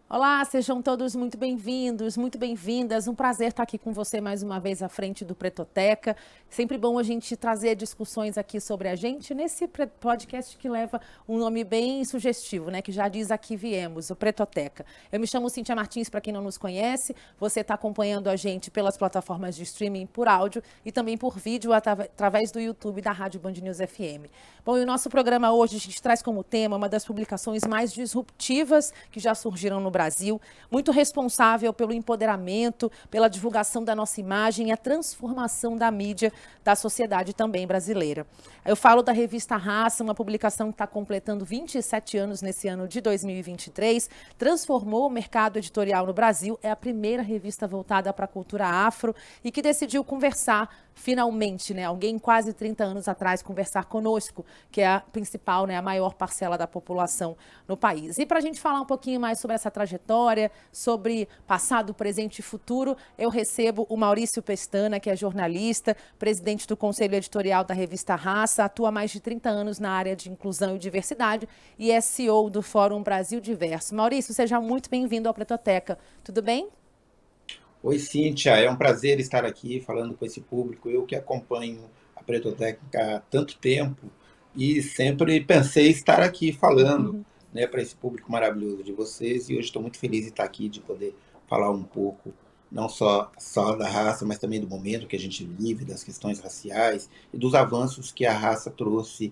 Olá, sejam todos muito bem-vindos, muito bem-vindas. Um prazer estar aqui com você mais uma vez à frente do Pretoteca. Sempre bom a gente trazer discussões aqui sobre a gente nesse podcast que leva um nome bem sugestivo, né? Que já diz aqui viemos, o Pretoteca. Eu me chamo Cíntia Martins, para quem não nos conhece. Você está acompanhando a gente pelas plataformas de streaming por áudio e também por vídeo através do YouTube da Rádio Band News FM. Bom, e o nosso programa hoje a gente traz como tema uma das publicações mais disruptivas que já surgiram no Brasil, muito responsável pelo empoderamento, pela divulgação da nossa imagem e a transformação da mídia da sociedade também brasileira. Eu falo da revista Raça, uma publicação que está completando 27 anos nesse ano de 2023, transformou o mercado editorial no Brasil, é a primeira revista voltada para a cultura afro e que decidiu conversar finalmente, né, alguém quase 30 anos atrás conversar conosco, que é a principal, né, a maior parcela da população no país. E para a gente falar um pouquinho mais sobre essa trajetória, sobre passado, presente e futuro, eu recebo o Maurício Pestana, que é jornalista, presidente do Conselho Editorial da revista Raça, atua há mais de 30 anos na área de inclusão e diversidade e é CEO do Fórum Brasil Diverso. Maurício, seja muito bem-vindo ao Pretoteca. Tudo bem? Oi, Cíntia, é um prazer estar aqui falando com esse público. Eu que acompanho a Pretotécnica há tanto tempo e sempre pensei estar aqui falando, né, para esse público maravilhoso de vocês. E hoje estou muito feliz de estar aqui, de poder falar um pouco, não só da raça, mas também do momento que a gente vive, das questões raciais e dos avanços que a raça trouxe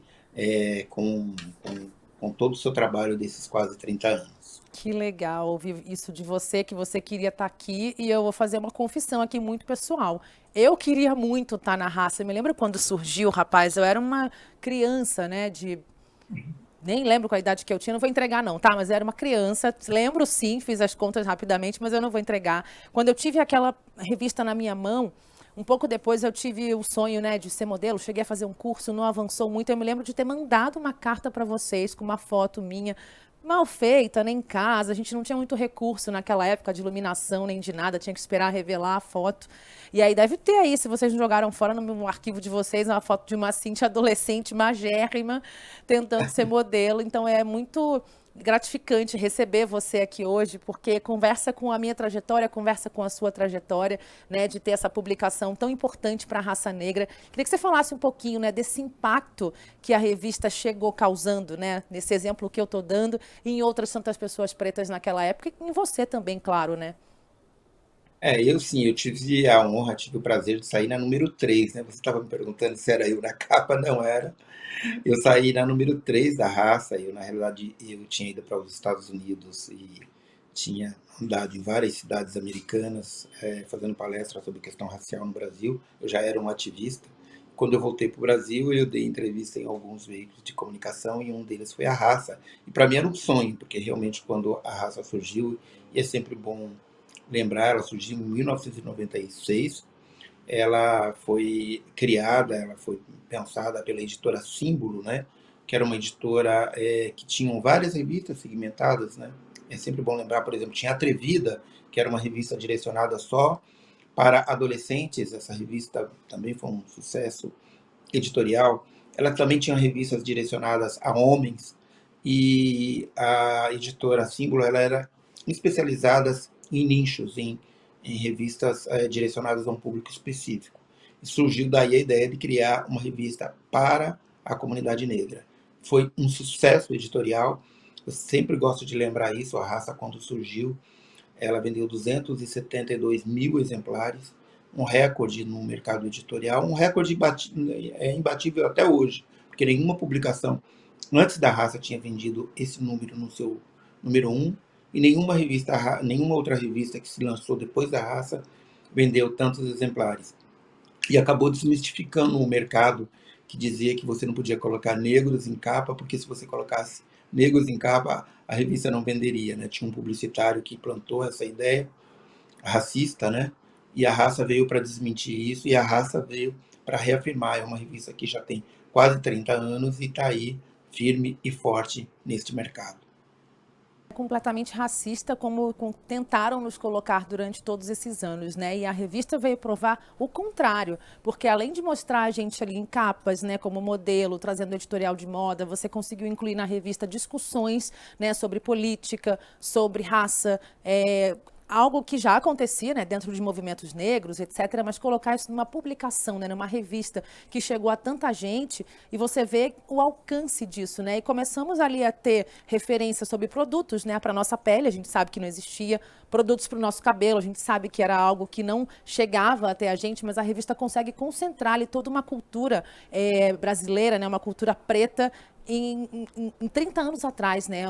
com todo o seu trabalho desses quase 30 anos. Que legal ouvir isso de você, que você queria estar aqui. E eu vou fazer uma confissão aqui muito pessoal. Eu queria muito estar na raça. Eu me lembro quando surgiu, rapaz, eu era uma criança, né, de nem lembro qual a idade que eu tinha, não vou entregar não, tá? Mas eu era uma criança, lembro sim, fiz as contas rapidamente, mas eu não vou entregar. Quando eu tive aquela revista na minha mão, um pouco depois eu tive o sonho, né, de ser modelo, cheguei a fazer um curso, não avançou muito. Eu me lembro de ter mandado uma carta para vocês com uma foto minha, mal feita, nem em casa. A gente não tinha muito recurso naquela época de iluminação nem de nada, tinha que esperar revelar a foto. E aí deve ter aí, se vocês não jogaram fora no arquivo de vocês, uma foto de uma Cintia adolescente magérrima tentando ser modelo. Então é muito gratificante receber você aqui hoje, porque conversa com a minha trajetória, conversa com a sua trajetória, né, de ter essa publicação tão importante para a raça negra. Queria que você falasse um pouquinho, né, desse impacto que a revista chegou causando, né, nesse exemplo que eu estou dando, e em outras tantas pessoas pretas naquela época, e em você também, claro, né? Eu sim, eu tive a honra, tive o prazer de sair na número 3, né? Você estava me perguntando se era eu na capa, não era. Eu saí na número 3 da raça. Eu, na realidade, eu tinha ido para os Estados Unidos e tinha andado em várias cidades americanas, fazendo palestras sobre questão racial no Brasil. Eu já era um ativista. Quando eu voltei para o Brasil, eu dei entrevista em alguns veículos de comunicação e um deles foi a Raça. E para mim era um sonho, porque realmente quando a Raça surgiu, e é sempre bom lembrar, ela surgiu em 1996. Ela foi criada, ela foi pensada pela editora Símbolo, né? Que era uma editora que tinham várias revistas segmentadas, né? É sempre bom lembrar, por exemplo, tinha Atrevida, que era uma revista direcionada só para adolescentes. Essa revista também foi um sucesso editorial. Ela também tinha revistas direcionadas a homens, e a editora Símbolo ela era especializada em nichos, em revistas direcionadas a um público específico. E surgiu daí a ideia de criar uma revista para a comunidade negra. Foi um sucesso editorial. Eu sempre gosto de lembrar isso. A Raça, quando surgiu, ela vendeu 272 mil exemplares, um recorde no mercado editorial, um recorde imbatível até hoje, porque nenhuma publicação antes da Raça tinha vendido esse número no seu número um, e nenhuma outra revista que se lançou depois da Raça vendeu tantos exemplares. E acabou desmistificando o mercado que dizia que você não podia colocar negros em capa, porque se você colocasse negros em capa, a revista não venderia, né? Tinha um publicitário que plantou essa ideia racista, né? E a Raça veio para desmentir isso, e a Raça veio para reafirmar. É uma revista que já tem quase 30 anos e está aí firme e forte neste mercado. completamente racista, como tentaram nos colocar durante todos esses anos, né? E a revista veio provar o contrário, porque além de mostrar a gente ali em capas, né, como modelo, trazendo editorial de moda, você conseguiu incluir na revista discussões, né, sobre política, sobre raça, algo que já acontecia, né, dentro de movimentos negros, etc., mas colocar isso numa publicação, né, numa revista que chegou a tanta gente, e você vê o alcance disso, né? E começamos ali a ter referência sobre produtos, né, para nossa pele, a gente sabe que não existia, produtos para o nosso cabelo, a gente sabe que era algo que não chegava até a gente, mas a revista consegue concentrar ali toda uma cultura brasileira, né, uma cultura preta em 30 anos atrás, né?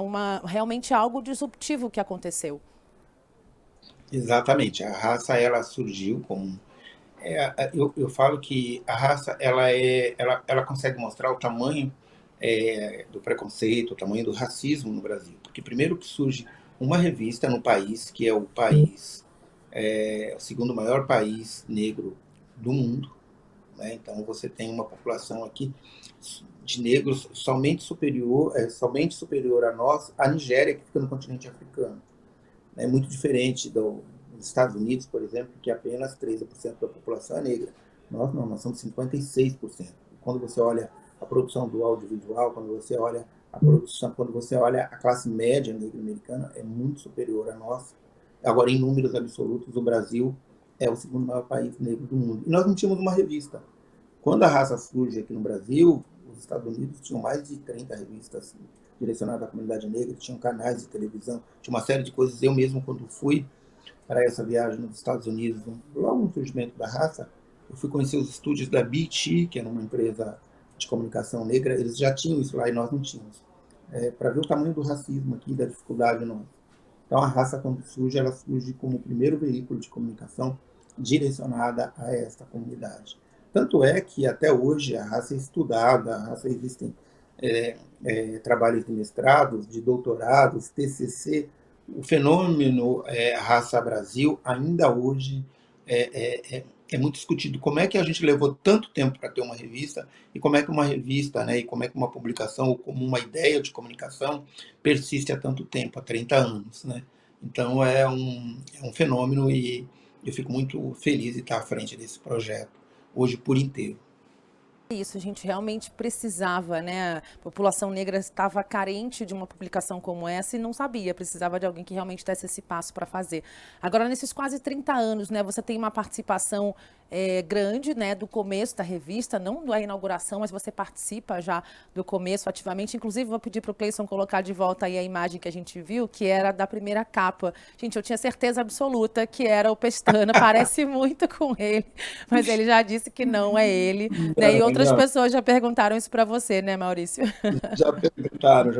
Realmente algo disruptivo que aconteceu. Exatamente. A raça ela surgiu como eu falo que a raça ela consegue mostrar o tamanho do preconceito, o tamanho do racismo no Brasil. Porque primeiro que surge uma revista no país que é o país o segundo maior país negro do mundo, né? Então você tem uma população aqui de negros somente superior a nós, a Nigéria, que fica no continente africano. É muito diferente dos Estados Unidos, por exemplo, que apenas 13% da população é negra. Nós não, nós somos 56%. Quando você olha a produção do audiovisual, quando você olha a produção, quando você olha a classe média negra americana, é muito superior a nós. Agora, em números absolutos, o Brasil é o segundo maior país negro do mundo. E nós não tínhamos uma revista. Quando a raça surge aqui no Brasil, os Estados Unidos tinham mais de 30 revistas direcionadas à comunidade negra, tinham canais de televisão, tinha uma série de coisas. Eu mesmo, quando fui para essa viagem nos Estados Unidos, logo no surgimento da raça, eu fui conhecer os estúdios da BET, que era uma empresa de comunicação negra. Eles já tinham isso lá e nós não tínhamos. Para ver o tamanho do racismo aqui, da dificuldade nossa. Então, a raça, quando surge, ela surge como o primeiro veículo de comunicação direcionada a esta comunidade. Tanto é que, até hoje, a raça é estudada, a raça existem trabalhos de mestrados, de doutorados, TCC. O fenômeno Raça Brasil, ainda hoje, é muito discutido. Como é que a gente levou tanto tempo para ter uma revista, e como é que uma revista, né, e como é que uma publicação, ou como uma ideia de comunicação, persiste há tanto tempo, há 30 anos. Né? Então, é um fenômeno, e eu fico muito feliz de estar à frente desse projeto, hoje por inteiro. Isso, a gente realmente precisava, né? A população negra estava carente de uma publicação como essa e não sabia, precisava de alguém que realmente desse esse passo para fazer. Agora, nesses quase 30 anos, né, você tem uma participação grande, né, do começo da revista, não da inauguração, mas você participa já do começo ativamente. Inclusive, vou pedir para o Cleison colocar de volta aí a imagem que a gente viu, que era da primeira capa. Gente, eu tinha certeza absoluta que era o Pestana, parece muito com ele, mas ele já disse que não é ele, né? E outras Não, pessoas já perguntaram isso para você, né, Maurício? já perguntaram.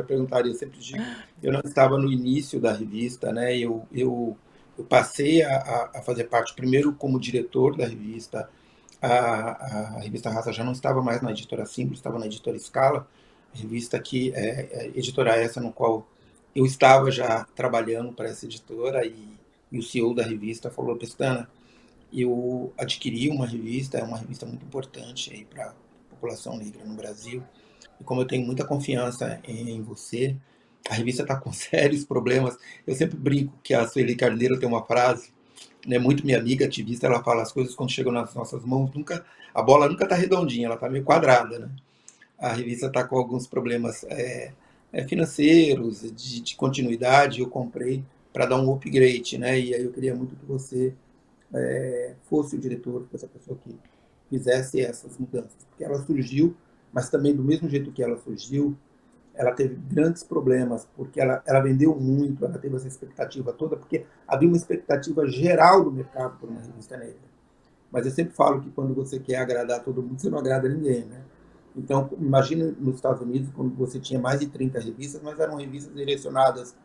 Eu sempre digo, eu não estava no início da revista, né? Eu passei a fazer parte, primeiro como diretor da revista. A revista Raça já não estava mais na editora Símbolo, estava na editora Scala, revista que editora essa no qual eu estava já trabalhando para essa editora, e o CEO da revista falou: Pestana, eu adquiri uma revista, é uma revista muito importante para a população negra no Brasil, e como eu tenho muita confiança em você, a revista está com sérios problemas. Eu sempre brinco que a Sueli Carneiro tem uma frase, né, muito minha amiga ativista, ela fala: as coisas quando chegam nas nossas mãos, a bola nunca está redondinha, ela está meio quadrada. Né? A revista está com alguns problemas financeiros, de continuidade. Eu comprei para dar um upgrade, né? E aí eu queria muito que você fosse o diretor, fosse a pessoa que fizesse essas mudanças, porque ela surgiu, mas também do mesmo jeito que ela surgiu, ela teve grandes problemas, porque ela vendeu muito, ela teve essa expectativa toda, porque havia uma expectativa geral do mercado por uma revista negra. Mas eu sempre falo que quando você quer agradar todo mundo, você não agrada ninguém, né? Então, imagina nos Estados Unidos, quando você tinha mais de 30 revistas, mas eram revistas direcionadas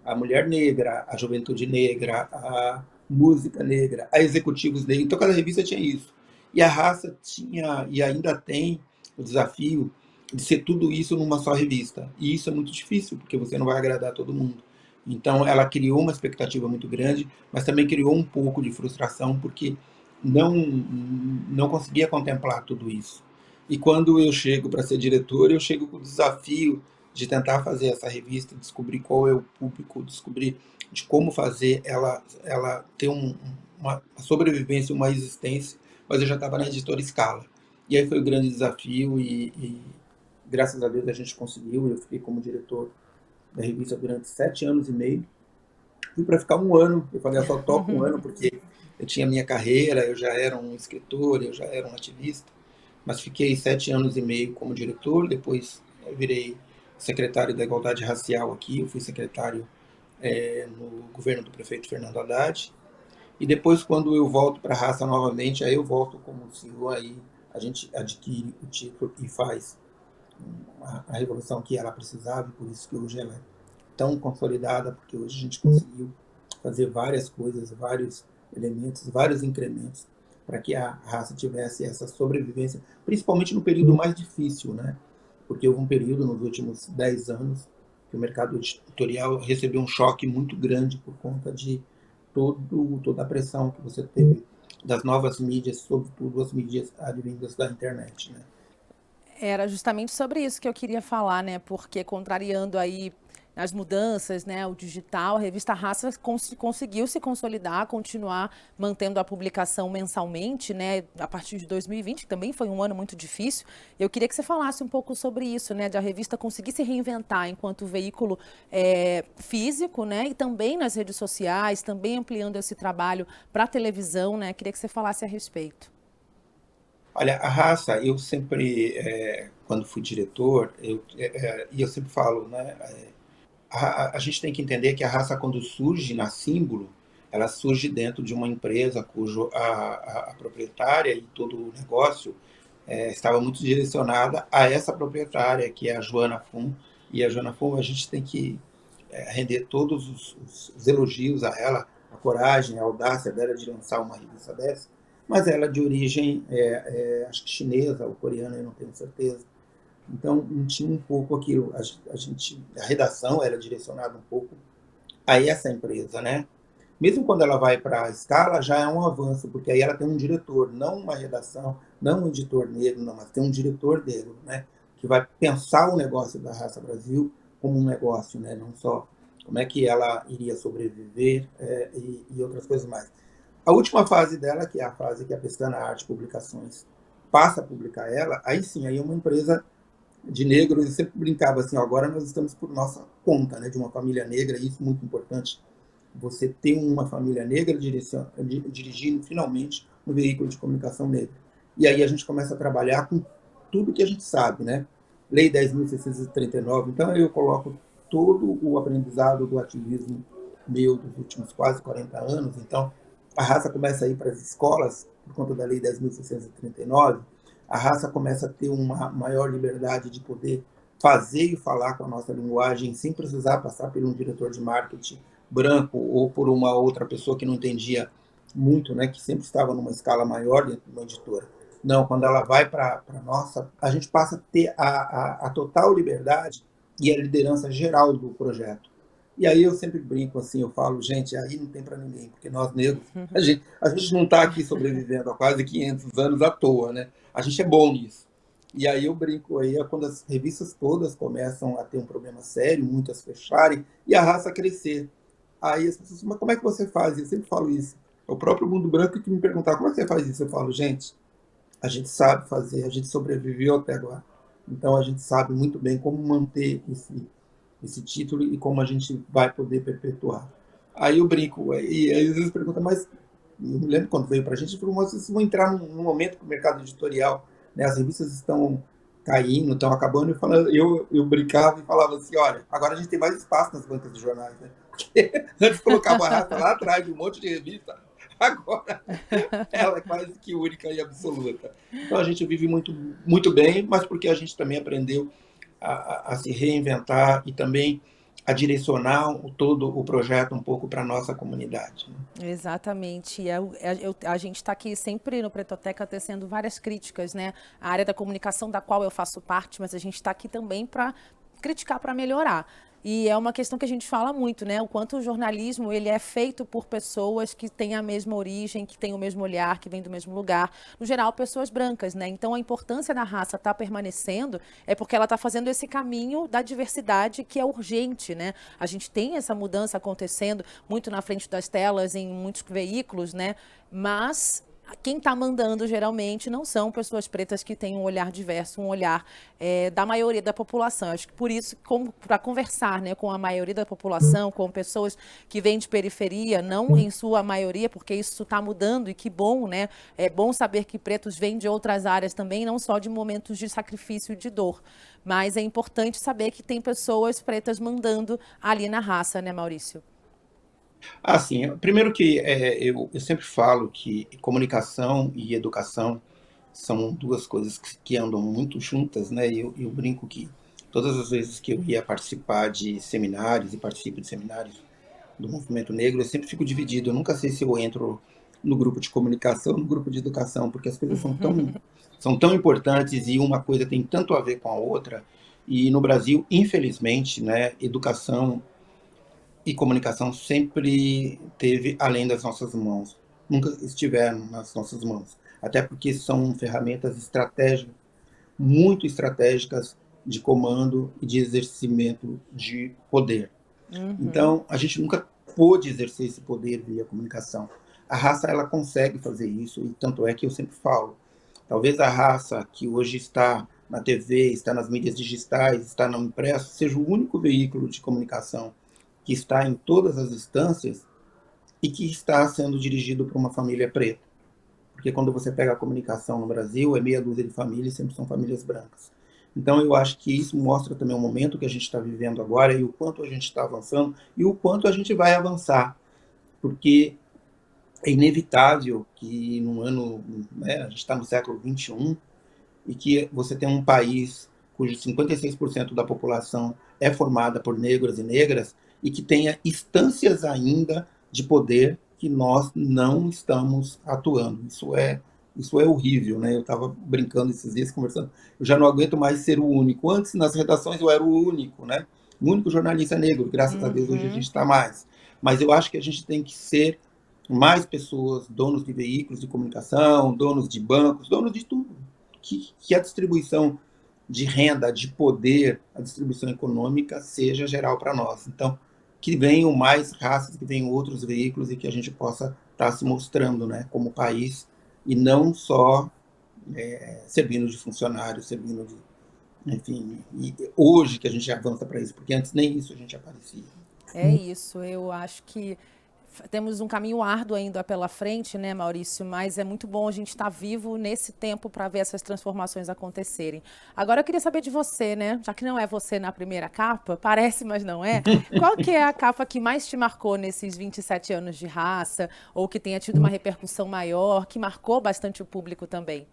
à mulher negra, à juventude negra, à música negra, a executivos negros. Então, cada revista tinha isso. E a raça tinha, e ainda tem, o desafio de ser tudo isso numa só revista. E isso é muito difícil, porque você não vai agradar todo mundo. Então, ela criou uma expectativa muito grande, mas também criou um pouco de frustração, porque não conseguia contemplar tudo isso. E quando eu chego para ser diretor, eu chego com o desafio de tentar fazer essa revista, descobrir qual é o público, descobrir de como fazer ela ter uma sobrevivência, uma existência, mas eu já estava na editora Scala. E aí foi o grande desafio e graças a Deus a gente conseguiu. Eu fiquei como diretor da revista durante 7 anos e meio. Fui para ficar um ano. Eu falei, eu só toco um ano porque eu tinha minha carreira, eu já era um escritor, eu já era um ativista. Mas fiquei 7 anos e meio como diretor. Depois eu virei secretário da Igualdade Racial aqui. Eu fui secretário no governo do prefeito Fernando Haddad. E depois, quando eu volto para a raça novamente, aí eu volto como CEO, aí a gente adquire o título e faz a revolução que ela precisava, e por isso que hoje ela é tão consolidada, porque hoje a gente conseguiu fazer várias coisas, vários elementos, vários incrementos, para que a raça tivesse essa sobrevivência, principalmente no período mais difícil, né? Porque houve um período nos últimos 10 anos que o mercado editorial recebeu um choque muito grande por conta de toda a pressão que você teve das novas mídias, sobretudo as mídias advindas da internet, né? Era justamente sobre isso que eu queria falar, né? Porque contrariando aí as mudanças, né, o digital, a revista Raça conseguiu se consolidar, continuar mantendo a publicação mensalmente, né, a partir de 2020, que também foi um ano muito difícil. Eu queria que você falasse um pouco sobre isso, né, de a revista conseguir se reinventar enquanto veículo físico, né, e também nas redes sociais, também ampliando esse trabalho para a televisão, né. Queria que você falasse a respeito. Olha, a raça, eu sempre, quando fui diretor, e eu sempre falo, né, a gente tem que entender que a raça, quando surge na Símbolo, ela surge dentro de uma empresa cujo a proprietária e todo o negócio estava muito direcionada a essa proprietária, que é a Joana Fum. E a Joana Fum, a gente tem que render todos os elogios a ela, a coragem, a audácia dela de lançar uma revista dessa, mas ela é de origem, acho que chinesa ou coreana, eu não tenho certeza. Então, não tinha um pouco aquilo. A redação era direcionada um pouco a essa empresa, né? Mesmo quando ela vai para a Scala, já é um avanço, porque aí ela tem um diretor, não uma redação, não um editor negro, não, mas tem um diretor negro, né? Que vai pensar o negócio da Raça Brasil como um negócio, né? Não só como é que ela iria sobreviver e outras coisas mais. A última fase dela, que é a fase que a Pestana Arte Publicações passa a publicar ela, aí sim, aí é uma empresa de negros. Eu sempre brincava assim, ó, agora nós estamos por nossa conta, né, de uma família negra, e isso é muito importante, você ter uma família negra dirigindo finalmente um veículo de comunicação negra. E aí a gente começa a trabalhar com tudo que a gente sabe, né? Lei 10.639, então eu coloco todo o aprendizado do ativismo meu dos últimos quase 40 anos, então a raça começa a ir para as escolas por conta da Lei 10.639, a raça começa a ter uma maior liberdade de poder fazer e falar com a nossa linguagem sem precisar passar por um diretor de marketing branco ou por uma outra pessoa que não entendia muito, né, que sempre estava numa escala maior dentro de uma editora. Não, quando ela vai para a nossa, a gente passa a ter a total liberdade e a liderança geral do projeto. E aí eu sempre brinco assim, eu falo, gente, aí não tem para ninguém, porque nós negros, a gente não está aqui sobrevivendo há quase 500 anos à toa, né? A gente é bom nisso. E aí eu brinco, aí é quando as revistas todas começam a ter um problema sério, muitas fecharem, e a raça crescer. Aí as pessoas, mas como é que você faz? Eu sempre falo isso. É o próprio Mundo Branco que me perguntar como é que você faz isso. Eu falo, gente, a gente sabe fazer, a gente sobreviveu até agora. Então a gente sabe muito bem como manter esse título e como a gente vai poder perpetuar. Aí eu brinco, e aí às vezes pergunta, mas eu me lembro quando veio para a gente, falou, mas vocês vão entrar num momento que o mercado editorial, né, as revistas estão caindo, estão acabando, eu brincava e falava assim, olha, agora a gente tem mais espaço nas bancas de jornais, né? Porque antes colocava a raça lá atrás de um monte de revista, agora ela é quase que única e absoluta. Então a gente vive muito, muito bem, mas porque a gente também aprendeu a se reinventar e também a direcionar todo o projeto um pouco para a nossa comunidade, né? Exatamente. A gente está aqui sempre no Pretoteca tecendo várias críticas, né? A área da comunicação da qual eu faço parte, mas a gente está aqui também para criticar, para melhorar. E é uma questão que a gente fala muito, né? O quanto o jornalismo ele é feito por pessoas que têm a mesma origem, que têm o mesmo olhar, que vêm do mesmo lugar. No geral, pessoas brancas, né? Então, a importância da raça estar permanecendo é porque ela está fazendo esse caminho da diversidade que é urgente, né? A gente tem essa mudança acontecendo muito na frente das telas, em muitos veículos, né? Mas quem está mandando geralmente não são pessoas pretas que têm um olhar diverso, um olhar da maioria da população. Acho que por isso, para conversar, né, com a maioria da população, com pessoas que vêm de periferia, não em sua maioria, porque isso está mudando e que bom, né? É bom saber que pretos vêm de outras áreas também, não só de momentos de sacrifício e de dor. Mas é importante saber que tem pessoas pretas mandando ali na raça, né, Maurício? Assim, primeiro que eu sempre falo que comunicação e educação são duas coisas que andam muito juntas, né? Eu brinco que todas as vezes que eu ia participar de seminários e participo de seminários do movimento negro, eu sempre fico dividido. Eu nunca sei se eu entro no grupo de comunicação ou no grupo de educação, porque as coisas são tão importantes e uma coisa tem tanto a ver com a outra. E no Brasil, infelizmente, né, educação e comunicação sempre teve além das nossas mãos, nunca estiveram nas nossas mãos, até porque são ferramentas estratégicas, muito estratégicas de comando e de exercimento de poder. Uhum. Então, a gente nunca pôde exercer esse poder via comunicação. A raça, ela consegue fazer isso, e tanto é que eu sempre falo, talvez a raça que hoje está na TV, está nas mídias digitais, está no impresso, seja o único veículo de comunicação que está em todas as instâncias e que está sendo dirigido por uma família preta. Porque quando você pega a comunicação no Brasil, é meia dúzia de famílias, sempre são famílias brancas. Então eu acho que isso mostra também o momento que a gente está vivendo agora e o quanto a gente está avançando e o quanto a gente vai avançar. Porque é inevitável que no ano, né, a gente está no século XXI, e que você tem um país cujo 56% da população é formada por negros e negras e que tenha instâncias ainda de poder que nós não estamos atuando. Isso é horrível, né? Eu estava brincando esses dias, conversando. Eu já não aguento mais ser o único. Antes, nas redações, eu era o único, né? O único jornalista negro. Graças a Deus, hoje a gente Uhum. está mais. Mas eu acho que a gente tem que ser mais pessoas, donos de veículos de comunicação, donos de bancos, donos de tudo, que a distribuição de renda, de poder, a distribuição econômica seja geral para nós. Então, que venham mais raças, que venham outros veículos e que a gente possa estar se mostrando, né, como país e não só servindo de funcionário, servindo de, enfim, e hoje que a gente avança para isso, porque antes nem isso a gente aparecia. É isso, eu acho que temos um caminho árduo ainda pela frente, né, Maurício? Mas é muito bom a gente estar vivo nesse tempo para ver essas transformações acontecerem. Agora eu queria saber de você, né? Já que não é você na primeira capa, parece, mas não é. Qual que é a capa que mais te marcou nesses 27 anos de raça, ou que tenha tido uma repercussão maior, que marcou bastante o público também?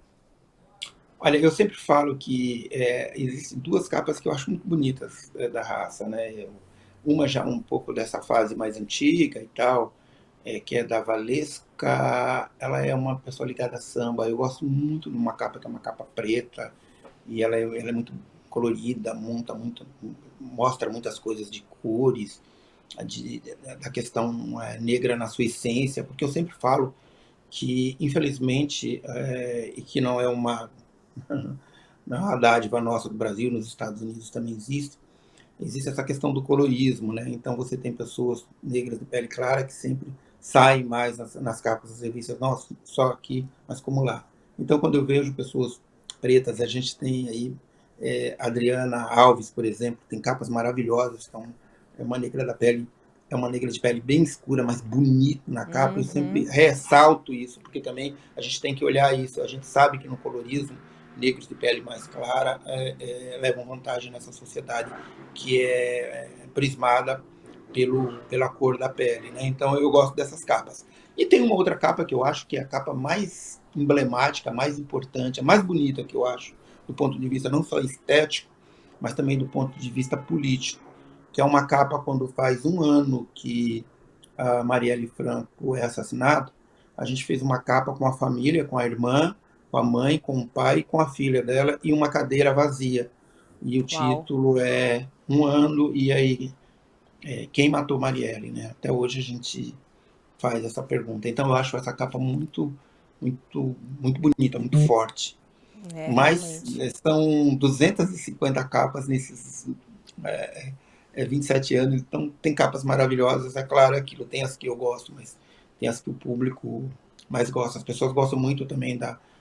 Olha, eu sempre falo que existem duas capas que eu acho muito bonitas da raça, né? Uma já um pouco dessa fase mais antiga e tal, que é da Valesca. Ela é uma pessoa ligada a samba. Eu gosto muito de uma capa que é uma capa preta e ela é muito colorida, mostra muitas coisas de cores, da questão negra na sua essência, porque eu sempre falo que, infelizmente, e que não é uma dádiva nossa do Brasil, nos Estados Unidos também existe essa questão do colorismo, né? Então você tem pessoas negras de pele clara que sempre saem mais nas capas das revistas, nossa, só aqui, mas como lá. Então quando eu vejo pessoas pretas, a gente tem aí Adriana Alves, por exemplo, tem capas maravilhosas, então é uma negra da pele, é uma negra de pele bem escura, mas bonita na capa. Eu sempre Uhum. ressalto isso, porque também a gente tem que olhar isso. A gente sabe que no colorismo, negros de pele mais clara levam vantagem nessa sociedade que é prismada pela cor da pele, né? Então eu gosto dessas capas. E tem uma outra capa que eu acho que é a capa mais emblemática, mais importante, a mais bonita que eu acho, do ponto de vista não só estético, mas também do ponto de vista político, que é uma capa quando faz um ano que a Marielle Franco é assassinada. A gente fez uma capa com a família, com a irmã, com a mãe, com o pai, com a filha dela e uma cadeira vazia. E o Uau. título é um ano, e aí, quem matou Marielle, né? Até hoje a gente faz essa pergunta. Então eu acho essa capa muito bonita, muito forte. É, Mas realmente. são 250 capas nesses 27 anos, então tem capas maravilhosas, é claro, aquilo tem as que eu gosto, mas tem as que o público mais gosta. As pessoas gostam muito também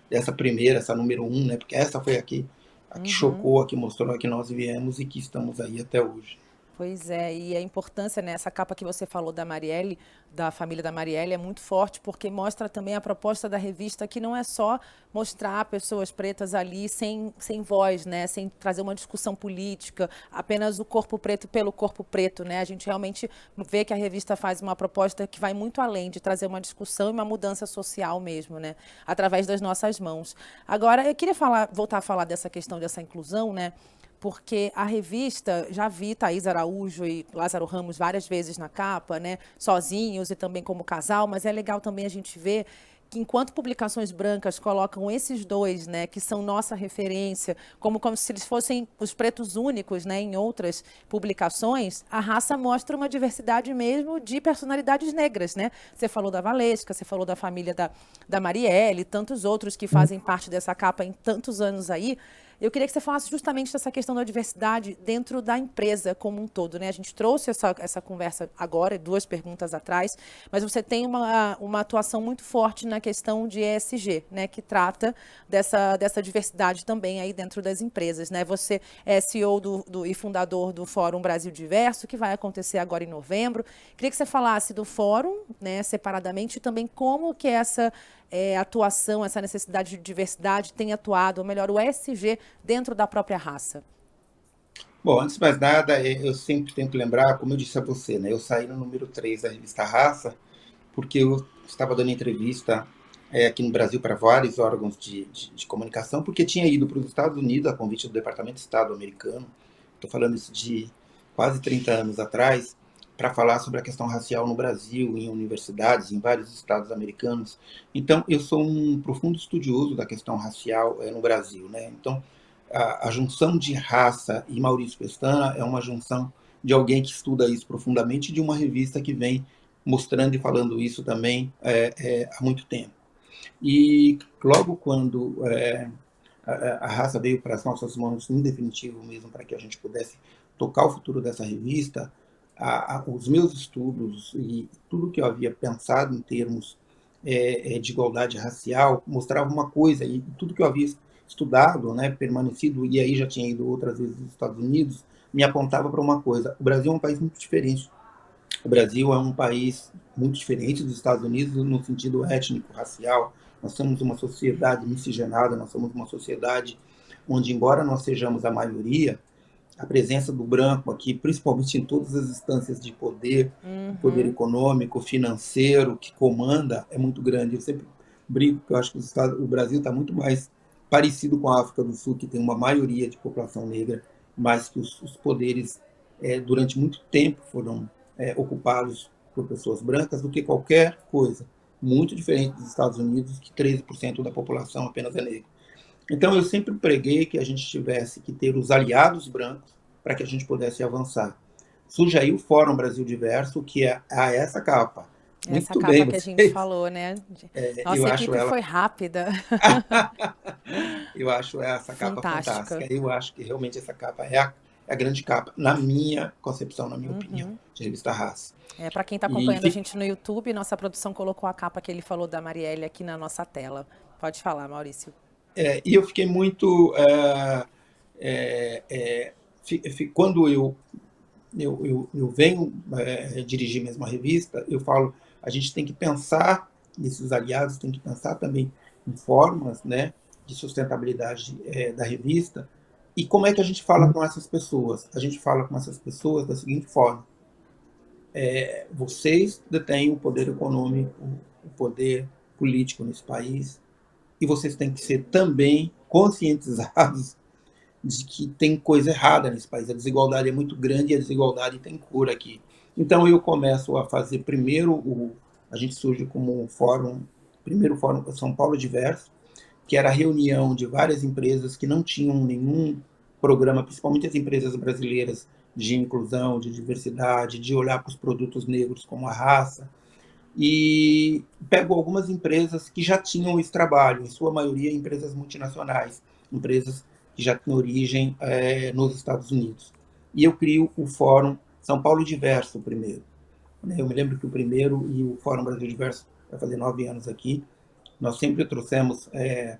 dessa primeira, essa número um, né? Porque essa foi a que Uhum. chocou, a que mostrou a que nós viemos e que estamos aí até hoje. Pois é, e a importância, né, essa capa que você falou da Marielle, da família da Marielle, é muito forte, porque mostra também a proposta da revista, que não é só mostrar pessoas pretas ali sem voz, né, sem trazer uma discussão política, apenas o corpo preto pelo corpo preto, né? A gente realmente vê que a revista faz uma proposta que vai muito além de trazer uma discussão e uma mudança social mesmo, né, através das nossas mãos. Agora, eu queria voltar a falar dessa questão dessa inclusão, né? Porque a revista, já vi Thaís Araújo e Lázaro Ramos várias vezes na capa, né, sozinhos e também como casal, mas é legal também a gente ver que enquanto publicações brancas colocam esses dois, né, que são nossa referência, como se eles fossem os pretos únicos, né, em outras publicações, a raça mostra uma diversidade mesmo de personalidades negras, né? Você falou da Valesca, você falou da família da Marielle, tantos outros que fazem parte dessa capa em tantos anos aí. Eu queria que você falasse justamente dessa questão da diversidade dentro da empresa como um todo, né? A gente trouxe essa conversa agora, 2 perguntas atrás, mas você tem uma atuação muito forte na questão de ESG, né? Que trata dessa diversidade também aí dentro das empresas, né? Você é CEO e fundador do Fórum Brasil Diverso, que vai acontecer agora em novembro. Queria que você falasse do fórum, né, separadamente, e também como que essa atuação, essa necessidade de diversidade tem atuado, ou melhor, o ESG dentro da própria raça. Bom, antes de mais nada, eu sempre tenho que lembrar, como eu disse a você, né? Eu saí no número 3 da revista Raça, porque eu estava dando entrevista aqui no Brasil para vários órgãos de comunicação, porque tinha ido para os Estados Unidos a convite do Departamento de Estado americano, estou falando isso de quase 30 anos atrás, para falar sobre a questão racial no Brasil, em universidades, em vários estados americanos. Então, eu sou um profundo estudioso da questão racial no Brasil, né? Então, a junção de raça e Maurício Pestana é uma junção de alguém que estuda isso profundamente, de uma revista que vem mostrando e falando isso também há muito tempo. E logo quando a raça veio para as nossas mãos, em definitivo mesmo, para que a gente pudesse tocar o futuro dessa revista, os meus estudos e tudo que eu havia pensado em termos de igualdade racial mostrava uma coisa, e tudo que eu havia estudado, né, permanecido, e aí já tinha ido outras vezes nos Estados Unidos, me apontava para uma coisa: o Brasil é um país muito diferente. O Brasil é um país muito diferente dos Estados Unidos no sentido étnico, racial. Nós somos uma sociedade miscigenada, nós somos uma sociedade onde, embora nós sejamos a maioria, a presença do branco aqui, principalmente em todas as instâncias de poder, o poder Uhum. econômico, financeiro, que comanda, é muito grande. Eu sempre brinco que eu acho que o Brasil está muito mais parecido com a África do Sul, que tem uma maioria de população negra, mas que os poderes, durante muito tempo, foram ocupados por pessoas brancas, do que qualquer coisa. Muito diferente dos Estados Unidos, que 13% da população apenas é negra. Então, eu sempre preguei que a gente tivesse que ter os aliados brancos para que a gente pudesse avançar. Surge aí o Fórum Brasil Diverso, que é essa capa. Essa Muito bem, capa que a gente vocês. falou, né? Eu Nossa acho equipe ela, foi rápida. eu acho essa capa Fantástica. fantástica. Eu acho que realmente essa capa é a grande capa, na minha concepção, na minha opinião, Uhum. de revista Raça. Para quem está E acompanhando a gente no YouTube, nossa produção colocou a capa que ele falou da Marielle aqui na nossa tela. Pode falar, Maurício. eu fiquei muito. Quando eu venho dirigir mesmo a revista, eu falo, a gente tem que pensar nesses aliados, tem que pensar também em formas, né, de sustentabilidade da revista, e como é que a gente fala com essas pessoas? A gente fala com essas pessoas da seguinte forma: vocês detêm o poder econômico, o poder político nesse país, e vocês têm que ser também conscientizados de que tem coisa errada nesse país. A desigualdade é muito grande e a desigualdade tem cura aqui. Então eu começo a fazer primeiro a gente surge como um fórum, primeiro fórum São Paulo Diverso, que era a reunião de várias empresas que não tinham nenhum programa, principalmente as empresas brasileiras, de inclusão, de diversidade, de olhar para os produtos negros como a raça, e pegou algumas empresas que já tinham esse trabalho, em sua maioria empresas multinacionais, empresas que já têm origem nos Estados Unidos. E eu crio o Fórum São Paulo Diverso primeiro. Eu me lembro que o primeiro e o Fórum Brasil Diverso vai fazer 9 anos aqui. Nós sempre trouxemos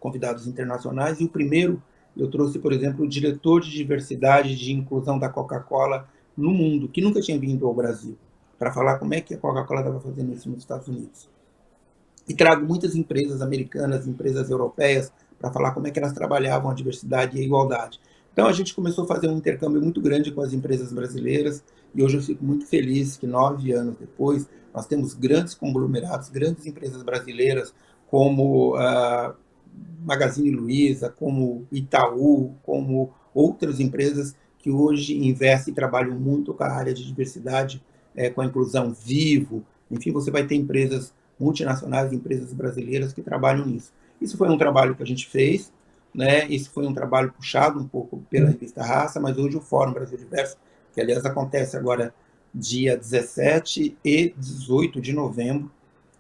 convidados internacionais, e o primeiro eu trouxe, por exemplo, o diretor de diversidade e de inclusão da Coca-Cola no mundo, que nunca tinha vindo ao Brasil, para falar como é que a Coca-Cola estava fazendo isso nos Estados Unidos. E trago muitas empresas americanas, empresas europeias, para falar como é que elas trabalhavam a diversidade e a igualdade. Então a gente começou a fazer um intercâmbio muito grande com as empresas brasileiras, e hoje eu fico muito feliz que 9 anos depois nós temos grandes conglomerados, grandes empresas brasileiras como a Magazine Luiza, como Itaú, como outras empresas que hoje investem e trabalham muito com a área de diversidade, com a inclusão Vivo. Enfim, você vai ter empresas multinacionais, empresas brasileiras que trabalham nisso. Isso foi um trabalho que a gente fez, né? Isso foi um trabalho puxado um pouco pela revista Raça, mas hoje o Fórum Brasil Diverso, que aliás acontece agora dia 17 e 18 de novembro,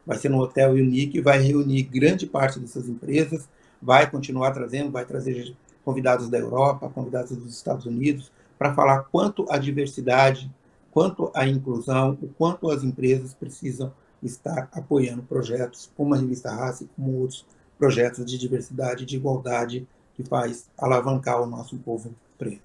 vai ser no Hotel Unique, vai reunir grande parte dessas empresas, vai continuar trazendo, vai trazer convidados da Europa, convidados dos Estados Unidos, para falar quanto a diversidade, quanto a inclusão, o quanto as empresas precisam estar apoiando projetos como a Revista Raça e como outros projetos de diversidade e de igualdade que faz alavancar o nosso povo preto.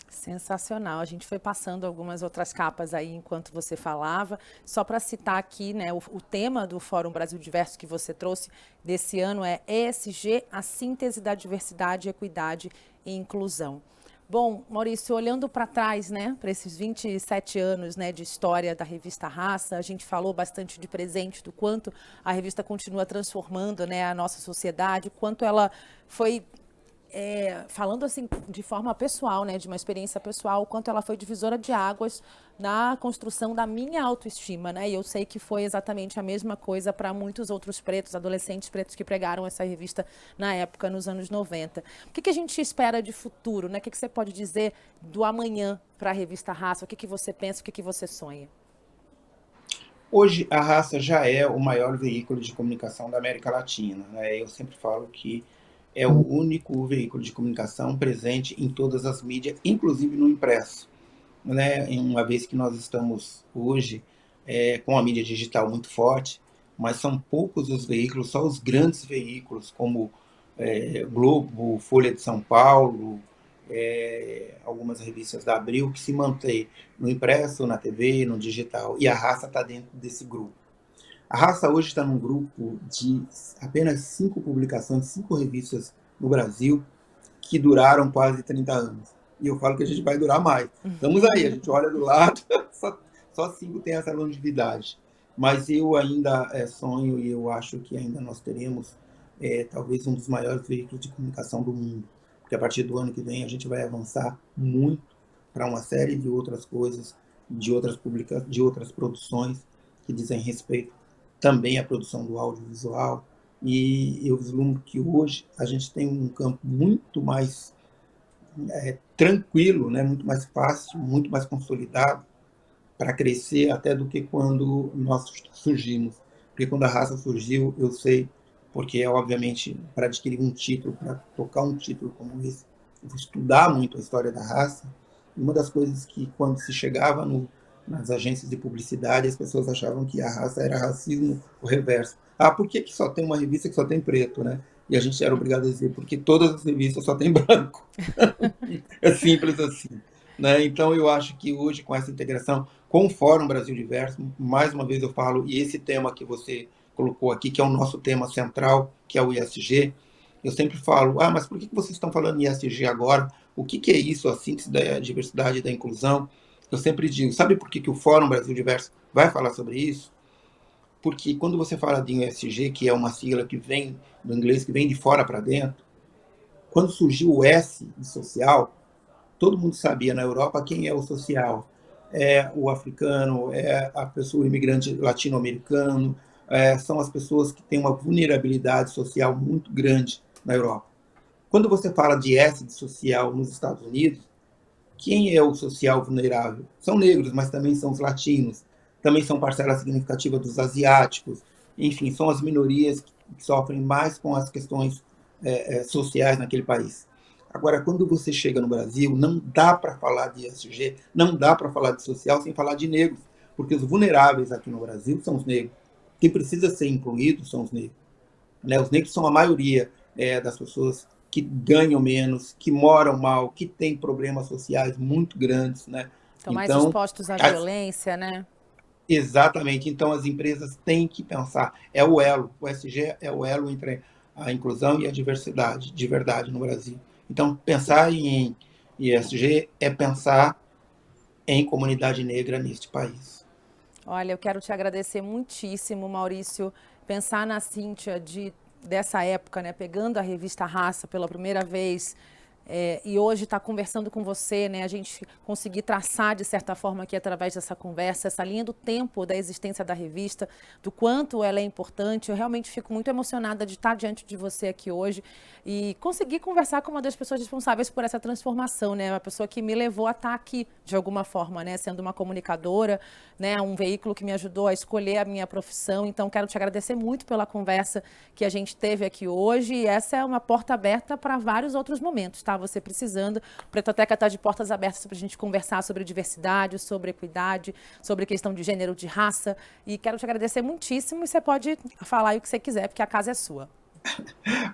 Sensacional. A gente foi passando algumas outras capas aí enquanto você falava. Só para citar aqui, né, o tema do Fórum Brasil Diverso que você trouxe desse ano é ESG, a síntese da diversidade, equidade e inclusão. Bom, Maurício, olhando para trás, né, para esses 27 anos, né, de história da revista Raça, a gente falou bastante de presente, do quanto a revista continua transformando, né, a nossa sociedade, o quanto ela foi falando assim de forma pessoal, né, de uma experiência pessoal, o quanto ela foi divisora de águas na construção da minha autoestima, né? E eu sei que foi exatamente a mesma coisa para muitos outros pretos, adolescentes pretos que pregaram essa revista na época, nos anos 90. O que a gente espera de futuro, né? O que você pode dizer do amanhã para a revista Raça? O que você pensa, o que você sonha? Hoje, a Raça já é o maior veículo de comunicação da América Latina, né? Eu sempre falo que é o único veículo de comunicação presente em todas as mídias, inclusive no impresso, né? Uma vez que nós estamos hoje com a mídia digital muito forte, mas são poucos os veículos, só os grandes veículos, como Globo, Folha de São Paulo, algumas revistas da Abril, que se mantêm no impresso, na TV, no digital, e a Raça está dentro desse grupo. A Raça hoje está num grupo de apenas 5 publicações, 5 revistas no Brasil, que duraram quase 30 anos. E eu falo que a gente vai durar mais. Estamos aí, a gente olha do lado, só 5 tem essa longevidade. Mas eu ainda sonho, e eu acho que ainda nós teremos talvez um dos maiores veículos de comunicação do mundo. Porque a partir do ano que vem a gente vai avançar muito para uma série de outras coisas, de outras produções que dizem respeito também à produção do audiovisual. E eu vislumbro que hoje a gente tem um campo muito mais tranquilo, né, muito mais fácil, muito mais consolidado para crescer até do que quando nós surgimos. Porque quando a Raça surgiu, eu sei, porque obviamente para adquirir um título, para tocar um título como esse, eu vou estudar muito a história da Raça. Uma das coisas que quando se chegava nas agências de publicidade, as pessoas achavam que a Raça era racismo, o reverso. Ah, por que só tem uma revista que só tem preto, né? E a gente era obrigado a dizer, porque todas as revistas só tem branco. É simples assim. Né? Então, eu acho que hoje, com essa integração com o Fórum Brasil Diverso, mais uma vez eu falo, e esse tema que você colocou aqui, que é o nosso tema central, que é o ISG, eu sempre falo, mas por que vocês estão falando ISG agora? O que é isso, a síntese da diversidade e da inclusão? Eu sempre digo, sabe por que o Fórum Brasil Diverso vai falar sobre isso? Porque quando você fala de ESG, que é uma sigla que vem do inglês, que vem de fora para dentro, quando surgiu o S de social, todo mundo sabia na Europa quem é o social. É o africano, é a pessoa, o imigrante latino-americano, são as pessoas que têm uma vulnerabilidade social muito grande na Europa. Quando você fala de S de social nos Estados Unidos, Quem é o social vulnerável? São negros, mas também são os latinos, também são parcela significativa dos asiáticos, enfim, são as minorias que sofrem mais com as questões sociais naquele país. Agora, quando você chega no Brasil, não dá para falar de ESG, não dá para falar de social sem falar de negros, porque os vulneráveis aqui no Brasil são os negros. Quem precisa ser incluído são os negros. Né? Os negros são a maioria das pessoas que ganham menos, que moram mal, que têm problemas sociais muito grandes. Né? Estão mais Então, expostos à violência, né? exatamente. Então, as empresas têm que pensar. É o elo. O SG é o elo entre a inclusão e a diversidade, de verdade, no Brasil. Então, pensar em ESG é pensar em comunidade negra neste país. Olha, eu quero te agradecer muitíssimo, Maurício. Pensar na Cíntia dessa época, né, pegando a revista Raça pela primeira vez, e hoje estar conversando com você, né, a gente conseguir traçar, de certa forma, aqui através dessa conversa, essa linha do tempo da existência da revista, do quanto ela é importante. Eu realmente fico muito emocionada de estar diante de você aqui hoje e conseguir conversar com uma das pessoas responsáveis por essa transformação, né, uma pessoa que me levou a estar aqui, de alguma forma, né, sendo uma comunicadora, né, um veículo que me ajudou a escolher a minha profissão. Então, quero te agradecer muito pela conversa que a gente teve aqui hoje, e essa é uma porta aberta para vários outros momentos, tá? Você precisando, o Pretoteca está de portas abertas para a gente conversar sobre diversidade, sobre equidade, sobre questão de gênero, de raça, e quero te agradecer muitíssimo, e você pode falar aí o que você quiser, porque a casa é sua.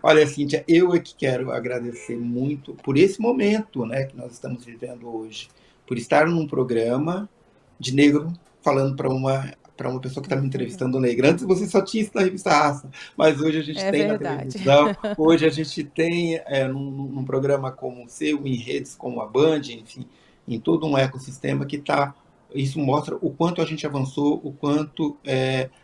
Olha, Cíntia, eu é que quero agradecer muito por esse momento, né, que nós estamos vivendo hoje, por estar num programa de negro falando para uma pessoa que está me entrevistando negra. Antes você só tinha isso na revista Raça, mas hoje a gente É tem na verdade. televisão, hoje a gente tem num programa como o seu, em redes como a Band, enfim, em todo um ecossistema que está. Isso mostra o quanto a gente avançou, o quanto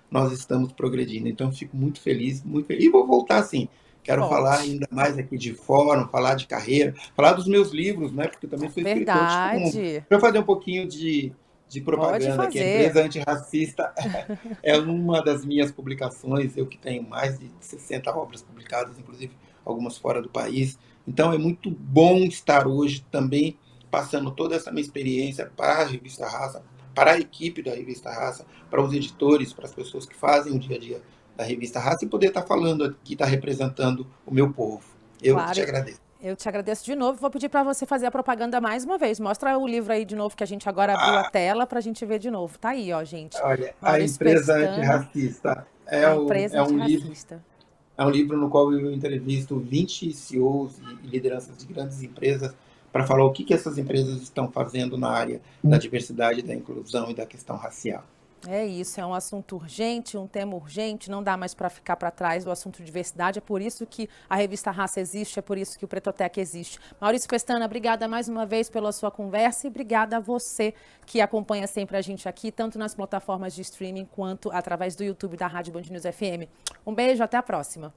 nós estamos progredindo. Então, eu fico muito feliz, muito feliz. E vou voltar assim. Quero falar Volte. ainda mais aqui de fórum, falar de carreira, falar dos meus livros, né? Porque eu também sou escritor. Verdade. Para fazer um pouquinho de Pode propaganda, que a fazer. empresa antirracista é uma das minhas publicações, eu que tenho mais de 60 obras publicadas, inclusive algumas fora do país. Então é muito bom estar hoje também passando toda essa minha experiência para a revista Raça, para a equipe da revista Raça, para os editores, para as pessoas que fazem o dia a dia da revista Raça, e poder estar falando aqui, estar representando o meu povo. Eu que te Claro, agradeço. eu te agradeço de novo. Vou pedir para você fazer a propaganda mais uma vez. Mostra o livro aí de novo, que a gente agora abriu a tela para a gente ver de novo. Tá aí, ó, gente. Olha, a Maurício empresa Pestana, antirracista a empresa antirracista. é um livro no qual eu entrevisto 20 CEOs e lideranças de grandes empresas para falar o que essas empresas estão fazendo na área da diversidade, da inclusão e da questão racial. É isso, é um assunto urgente, um tema urgente, não dá mais para ficar para trás do assunto de diversidade. É por isso que a revista Raça existe, é por isso que o Pretoteca existe. Maurício Pestana, obrigada mais uma vez pela sua conversa, e obrigada a você que acompanha sempre a gente aqui, tanto nas plataformas de streaming quanto através do YouTube da Rádio Band News FM. Um beijo, até a próxima.